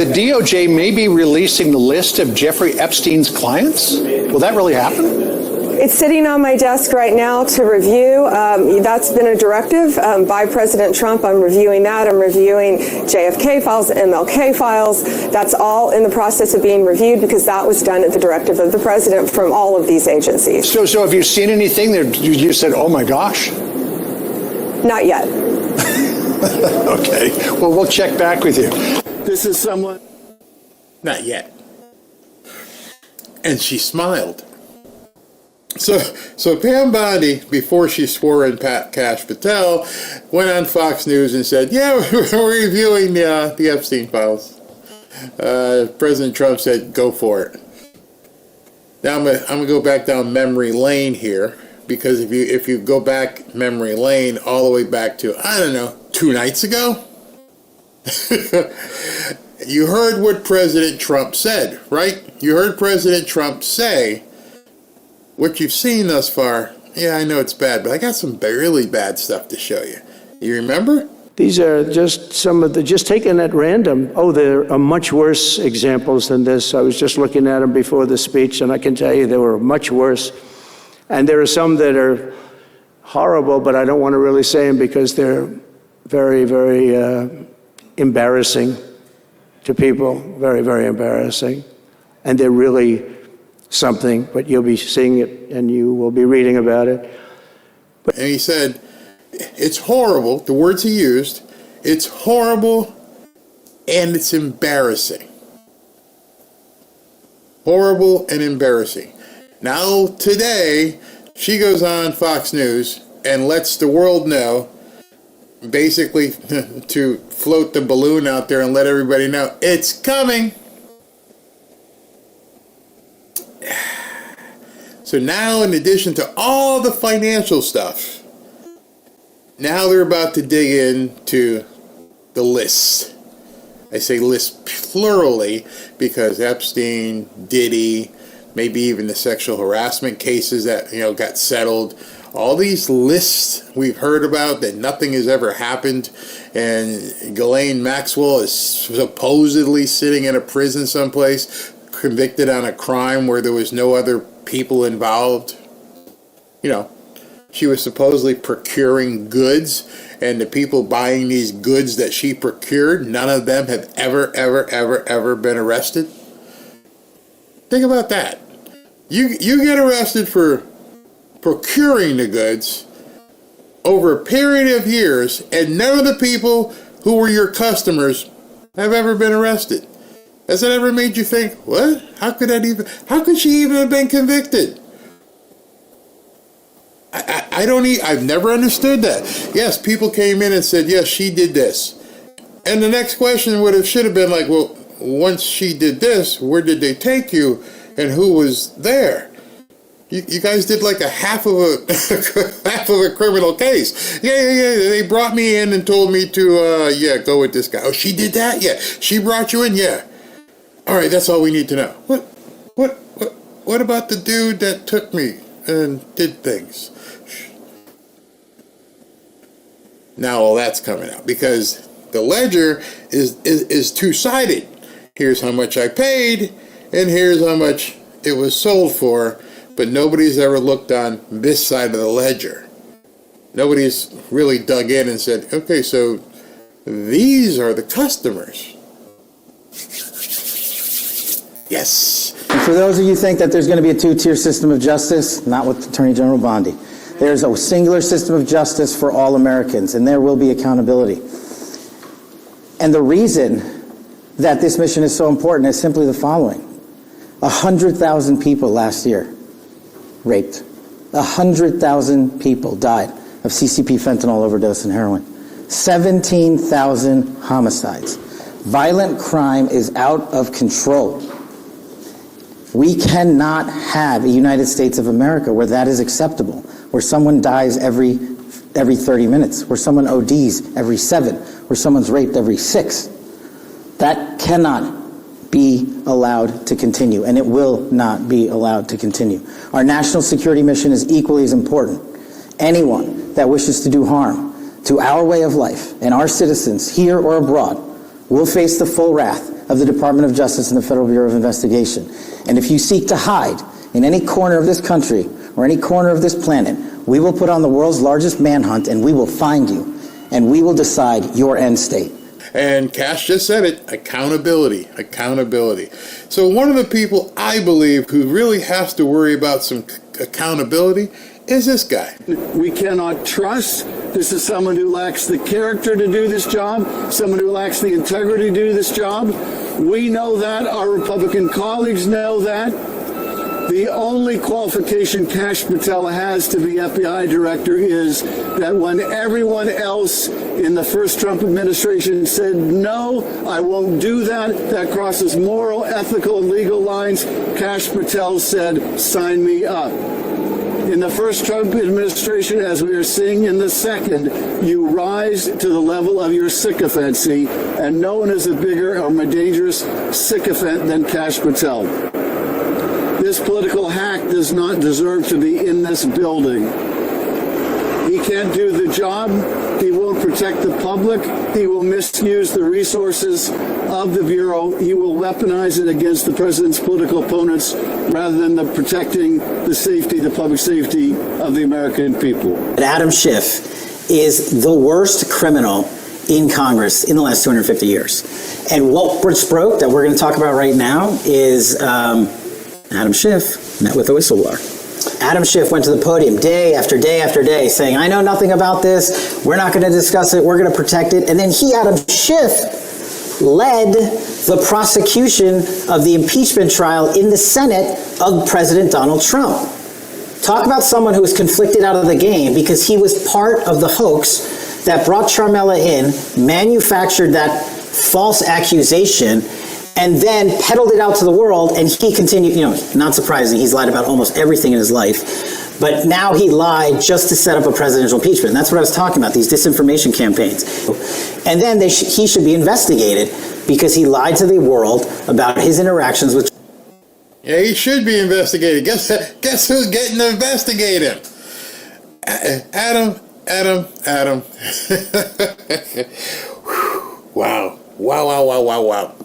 DOJ may be releasing the list of Jeffrey Epstein's clients? Will that really happen? It's sitting on my desk right now to review. That's been a directive by President Trump. I'm reviewing that. I'm reviewing JFK files, MLK files. That's all in the process of being reviewed because that was done at the directive of the president from all of these agencies. So have you seen anything that you said, oh my gosh? Not yet. Okay. Well, we'll check back with you. This is someone. Not yet. And she smiled. So Pam Bondi, before she swore in Kash Patel, went on Fox News and said, yeah, we're reviewing the Epstein files. President Trump said, go for it. Now I'm gonna go back down memory lane here, because if you go back memory lane all the way back to, I don't know, 2 nights ago, you heard what President Trump said, right? You heard President Trump say, what you've seen thus far, yeah, I know it's bad, but I got some really bad stuff to show you. You remember? These are just some of the, just taken at random. Oh, there are much worse examples than this. I was just looking at them before the speech, and I can tell you they were much worse. And there are some that are horrible, but I don't want to really say them because they're very, very embarrassing to people. Very, very embarrassing. And they're really something, but you'll be seeing it and you will be reading about it. And he said, it's horrible, the words he used, it's horrible and it's embarrassing. Horrible and embarrassing. Now today, she goes on Fox News and lets the world know, basically to float the balloon out there and let everybody know, it's coming. So now, in addition to all the financial stuff, now they're about to dig into the list. I say list plurally because Epstein, Diddy, maybe even the sexual harassment cases that got settled. All these lists we've heard about that nothing has ever happened, and Ghislaine Maxwell is supposedly sitting in a prison someplace, convicted on a crime where there was no other people involved. She was supposedly procuring goods, and the people buying these goods that she procured, none of them have ever been arrested. Think about that. You get arrested for procuring the goods over a period of years, and none of the people who were your customers have ever been arrested. Has that ever made you think, what? How could she even have been convicted? I've never understood that. Yes, people came in and said, yes, she did this. And the next question should have been like, well, once she did this, where did they take you and who was there? You guys did like a half of a criminal case. Yeah. They brought me in and told me to, go with this guy. Oh, she did that? Yeah. She brought you in? Yeah. All right, that's all we need to know. What about the dude that took me and did things? Now all that's coming out because the ledger is two-sided. Here's how much I paid, and here's how much it was sold for, but nobody's ever looked on this side of the ledger. Nobody's really dug in and said, okay, so these are the customers. Yes. And for those of you who think that there's going to be a two-tier system of justice, not with Attorney General Bondi. There's a singular system of justice for all Americans, and there will be accountability. And the reason that this mission is so important is simply the following. 100,000 people last year raped. 100,000 people died of CCP fentanyl overdose and heroin. 17,000 homicides. Violent crime is out of control. We cannot have a United States of America where that is acceptable, where someone dies every 30 minutes, where someone ODs every 7, where someone's raped every 6. That cannot be allowed to continue, and it will not be allowed to continue. Our national security mission is equally as important. Anyone that wishes to do harm to our way of life and our citizens here or abroad will face the full wrath of the Department of Justice and the Federal Bureau of Investigation. And if you seek to hide in any corner of this country or any corner of this planet, we will put on the world's largest manhunt and we will find you and we will decide your end state. And Kash just said it, accountability, accountability. So one of the people I believe who really has to worry about some accountability is this guy. We cannot trust. This is someone who lacks the character to do this job, someone who lacks the integrity to do this job. We know that. Our Republican colleagues know that. The only qualification Kash Patel has to be FBI director is that when everyone else in the first Trump administration said, no, I won't do that, that crosses moral, ethical, and legal lines, Kash Patel said, sign me up. In the first Trump administration, as we are seeing in the second, you rise to the level of your sycophancy, and no one is a bigger or more dangerous sycophant than Kash Patel. This political hack does not deserve to be in this building. He can't do the job. He won't protect the public. He will misuse the resources of the Bureau. He will weaponize it against the president's political opponents rather than protecting the safety, the public safety of the American people. Adam Schiff is the worst criminal in Congress in the last 250 years. And what broke that we're going to talk about right now is Adam Schiff met with a whistleblower. Adam Schiff went to the podium day after day after day saying, I know nothing about this, we're not going to discuss it, we're going to protect it. And then Adam Schiff, led the prosecution of the impeachment trial in the Senate of President Donald Trump. Talk about someone who was conflicted out of the game because he was part of the hoax that brought Charmella in, manufactured that false accusation, and then peddled it out to the world, and he continued, not surprising, he's lied about almost everything in his life, but now he lied just to set up a presidential impeachment. And that's what I was talking about, these disinformation campaigns. And then he should be investigated because he lied to the world about his interactions with... Yeah, he should be investigated. Guess who's getting investigated? Adam. Wow.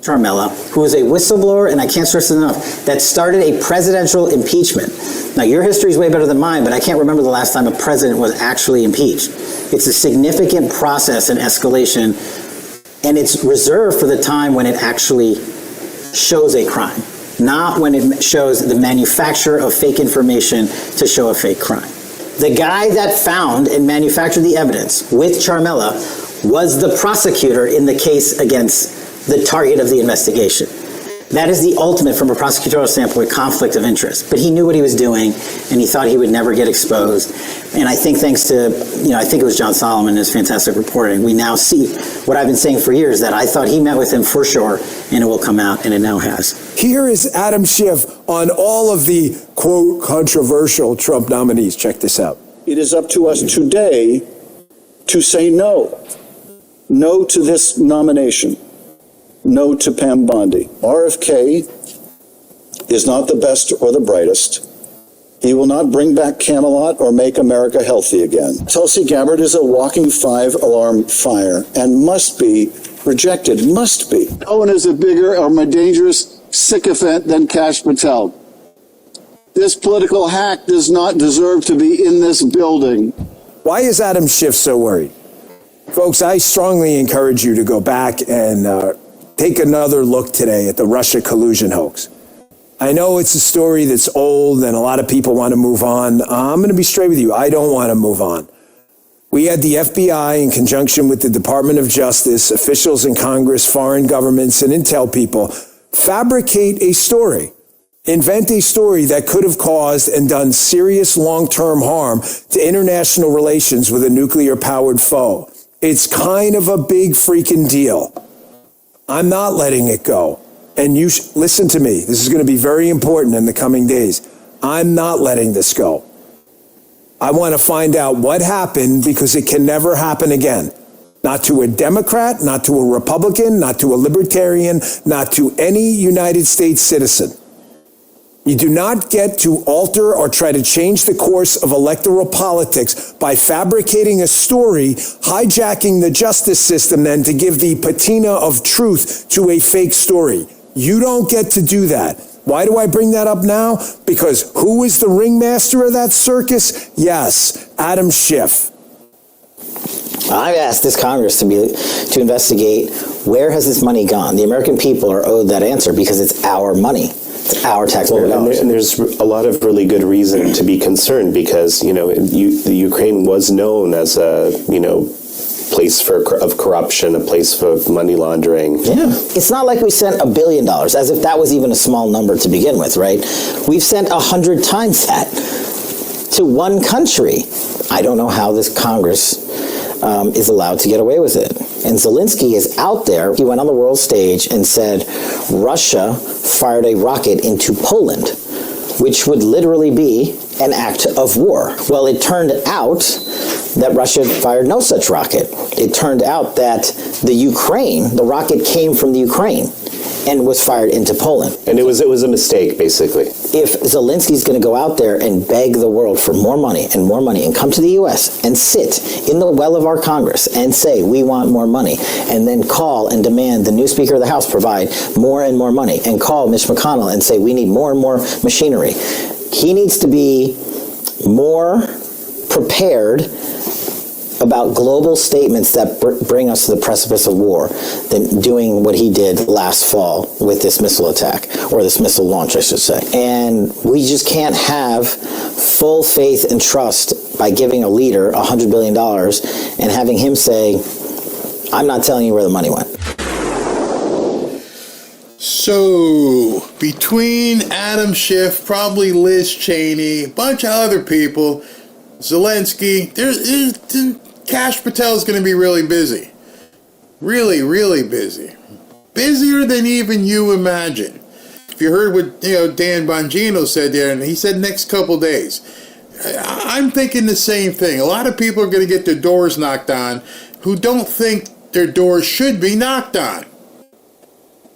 Charmella, who is a whistleblower, and I can't stress it enough, that started a presidential impeachment. Now, your history is way better than mine, but I can't remember the last time a president was actually impeached. It's a significant process and escalation, and it's reserved for the time when it actually shows a crime, not when it shows the manufacture of fake information to show a fake crime. The guy that found and manufactured the evidence with Charmella was the prosecutor in the case against the target of the investigation. That is the ultimate, from a prosecutorial standpoint, conflict of interest. But he knew what he was doing, and he thought he would never get exposed. And I think thanks to, I think it was John Solomon and his fantastic reporting, we now see what I've been saying for years, that I thought he met with him for sure, and it will come out, and it now has. Here is Adam Schiff on all of the, quote, controversial Trump nominees. Check this out. It is up to us today to say no. No to this nomination. No to Pam Bondi. RFK is not the best or the brightest. He will not bring back Camelot or make America healthy again. Tulsi Gabbard is a walking 5-alarm fire and must be rejected. Must be. No one is a bigger or more dangerous sycophant than Kash Patel. This political hack does not deserve to be in this building. Why is Adam Schiff so worried? Folks, I strongly encourage you to go back and take another look today at the Russia collusion hoax. I know it's a story that's old and a lot of people want to move on. I'm going to be straight with you. I don't want to move on. We had the FBI, in conjunction with the Department of Justice, officials in Congress, foreign governments, and intel people, fabricate a story, invent a story that could have caused and done serious long-term harm to international relations with a nuclear-powered foe. It's kind of a big freaking deal. I'm not letting it go. And you listen to me. This is going to be very important in the coming days. I'm not letting this go. I want to find out what happened because it can never happen again. Not to a Democrat, not to a Republican, not to a Libertarian, not to any United States citizen. You do not get to alter or try to change the course of electoral politics by fabricating a story, hijacking the justice system then to give the patina of truth to a fake story. You don't get to do that. Why do I bring that up now? Because who is the ringmaster of that circus? Yes, Adam Schiff. I've asked this Congress to investigate where has this money gone. The American people are owed that answer because it's our money. It's our taxpayer dollars. And there's a lot of really good reason to be concerned because, the Ukraine was known as a, place of corruption, a place of money laundering. Yeah. It's not like we sent $1 billion, as if that was even a small number to begin with, right? We've sent 100 times that to one country. I don't know how this Congress is allowed to get away with it. And Zelensky is out there. He went on the world stage and said Russia fired a rocket into Poland, which would literally be an act of war. Well, it turned out that Russia fired no such rocket. It turned out that the rocket came from the Ukraine and was fired into Poland. And it was a mistake, basically. If Zelensky's going to go out there and beg the world for more money and come to the U.S. and sit in the well of our Congress and say, we want more money, and then call and demand the new Speaker of the House provide more and more money, and call Mitch McConnell and say, we need more and more machinery, he needs to be more prepared about global statements that bring us to the precipice of war than doing what he did last fall with this missile attack, or this missile launch, I should say. And we just can't have full faith and trust by giving a leader $100 billion and having him say, I'm not telling you where the money went. So, between Adam Schiff, probably Liz Cheney, a bunch of other people, Zelensky, Kash Patel is going to be really busy. Really, really busy. Busier than even you imagine. If you heard what Dan Bongino said there, and he said next couple days. I'm thinking the same thing. A lot of people are going to get their doors knocked on who don't think their doors should be knocked on.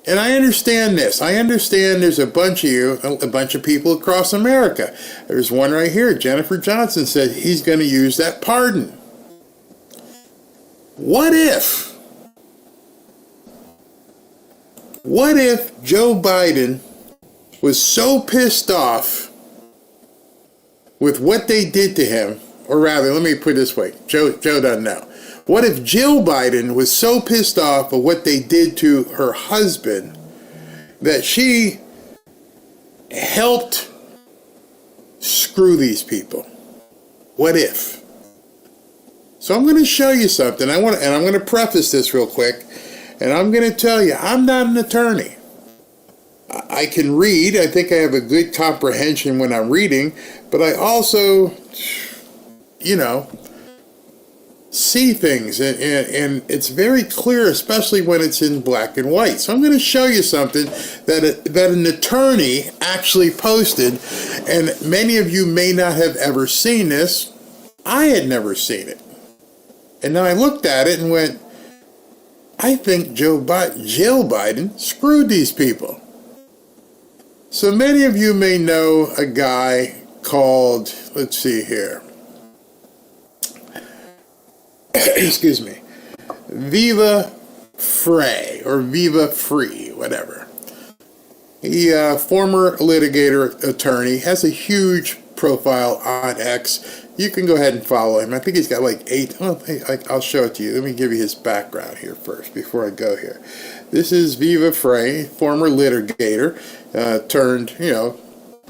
And I understand this. I understand there's a bunch of people across America. There's one right here. Jennifer Johnson said he's going to use that pardon. What if Joe Biden was so pissed off with what they did to him, or rather, let me put it this way, Joe doesn't know. What if Jill Biden was so pissed off of what they did to her husband that she helped screw these people? What if? So I'm going to show you something. I'm going to preface this real quick, and I'm going to tell you, I'm not an attorney. I can read. I think I have a good comprehension when I'm reading, but I also, see things, and it's very clear, especially when it's in black and white. So I'm going to show you something that an attorney actually posted, and many of you may not have ever seen this. I had never seen it. And then I looked at it and went, I think Jill Biden screwed these people. So many of you may know a guy called, let's see here, excuse me, Viva Frey, or Viva Free, whatever. He, former litigator attorney, has a huge profile on X. You can go ahead and follow him. I think he's got like 8. I'll show it to you. Let me give you his background here first before I go here. This is Viva Frey, former litigator, turned,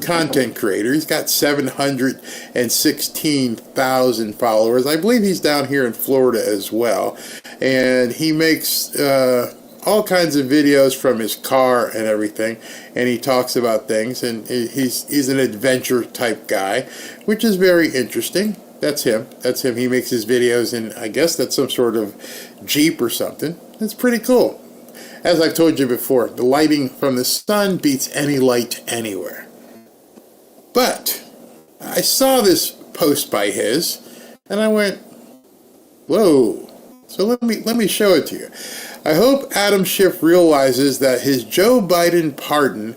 content creator. He's got 716,000 followers. I believe he's down here in Florida as well. And he makes all kinds of videos from his car and everything. And he talks about things. And he's an adventure type guy, which is very interesting. That's him. He makes his videos in, I guess that's some sort of Jeep or something. It's pretty cool. As I've told you before, the lighting from the sun beats any light anywhere. But I saw this post by his, and I went, whoa. So let me show it to you. I hope Adam Schiff realizes that his Joe Biden pardon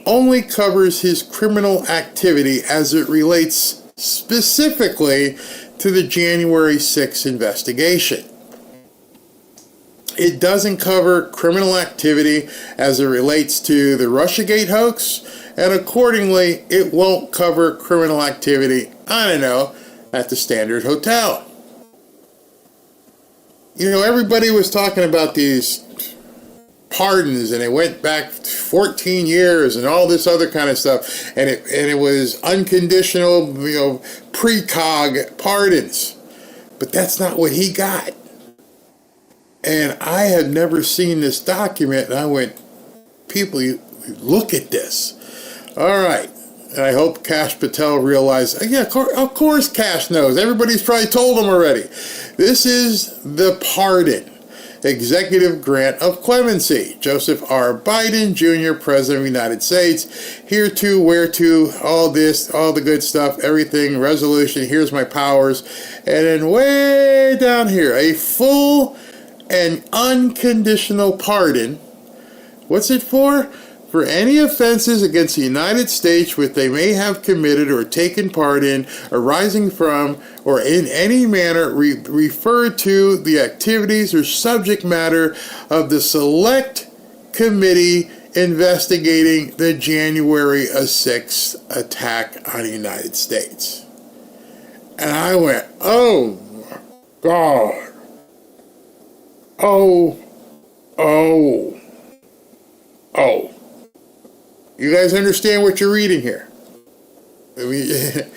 only covers his criminal activity as it relates specifically to the January 6th investigation. It doesn't cover criminal activity as it relates to the Russiagate hoax, and accordingly, it won't cover criminal activity, I don't know, at the Standard Hotel. You know, everybody was talking about these pardons, and it went back 14 years and all this other kind of stuff, and it was unconditional, precog pardons. But that's not what he got. And I had never seen this document, and I went, people, you look at this. All right. And I hope Kash Patel realized, of course Kash knows. Everybody's probably told him already. This is the pardon. Executive grant of clemency. Joseph R. Biden, Jr., President of the United States. Here to, where to, all this, all the good stuff, everything, resolution, here's my powers. And then way down here, a full and unconditional pardon. What's it for? For any offenses against the United States which they may have committed or taken part in, arising from, or in any manner refer to the activities or subject matter of the Select Committee investigating the January 6th attack on the United States. And I went, oh, God. Oh. You guys understand what you're reading here? The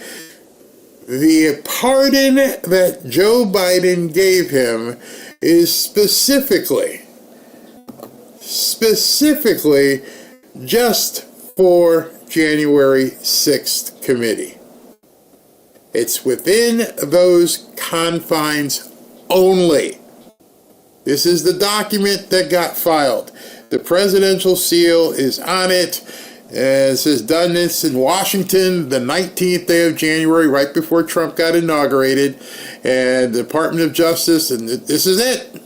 pardon that Joe Biden gave him is specifically just for January 6th committee. It's within those confines only. This is the document that got filed. The presidential seal is on it. It says done this in Washington, the 19th day of January, right before Trump got inaugurated, and the Department of Justice, and this is it.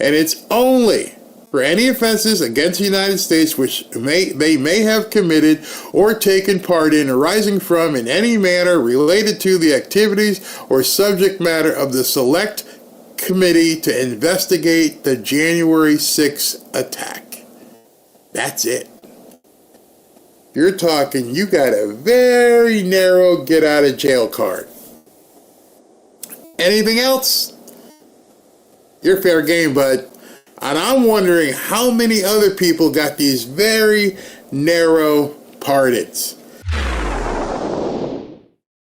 And it's only for any offenses against the United States which they may have committed or taken part in, arising from, in any manner related to the activities or subject matter of the Select Committee to investigate the January 6th attack. That's it. You're talking, you got a very narrow get out of jail card. Anything else? You're fair game, bud. And I'm wondering how many other people got these very narrow pardons.